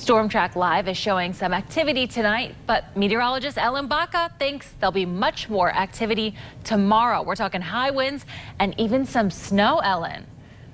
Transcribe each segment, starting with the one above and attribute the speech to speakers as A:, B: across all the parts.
A: Storm Track Live is showing some activity tonight, but meteorologist Ellen Baca thinks there'll be much more activity tomorrow. We're talking high winds and even some snow, Ellen.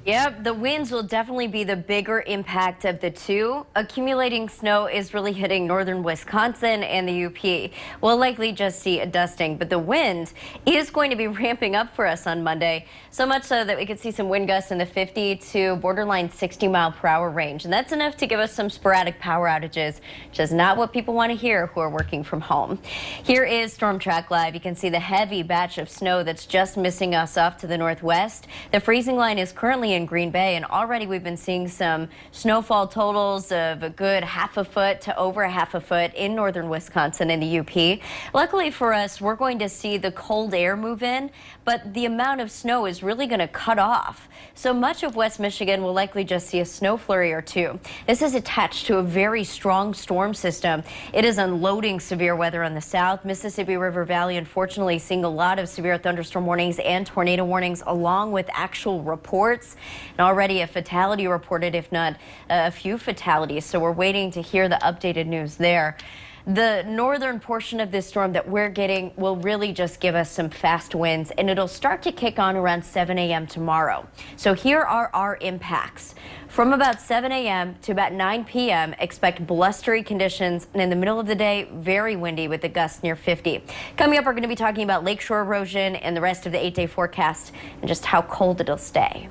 B: Yep, the winds will definitely be the bigger impact of the two. Accumulating snow is really hitting northern Wisconsin and the UP. We'll likely just see a dusting, but the wind is going to be ramping up for us on Monday, so much so that we could see some wind gusts in the 50 to borderline 60-mile-per-hour range. And that's enough to give us some sporadic power outages, which is not what people want to hear who are working from home. Here is Storm Track Live. You can see the heavy batch of snow that's just missing us off to the northwest. The freezing line is currently in Green Bay, and already we've been seeing some snowfall totals of a good half a foot to over a half a foot in northern Wisconsin and the UP. Luckily for us, we're going to see the cold air move in, but the amount of snow is really going to cut off. So much of West Michigan will likely just see a snow flurry or two. This is attached to a very strong storm system. It is unloading severe weather on the south. Mississippi River Valley, unfortunately, seeing a lot of severe thunderstorm warnings and tornado warnings along with actual reports. And already a fatality reported, if not a few fatalities. So we're waiting to hear the updated news there. The northern portion of this storm that we're getting will really just give us some fast winds, and it'll start to kick on around 7 a.m. tomorrow. So here are our impacts. From about 7 a.m. to about 9 p.m., expect blustery conditions, and in the middle of the day, very windy with the gusts near 50. Coming up, we're going to be talking about lakeshore erosion and the rest of the 8-day forecast and just how cold it'll stay.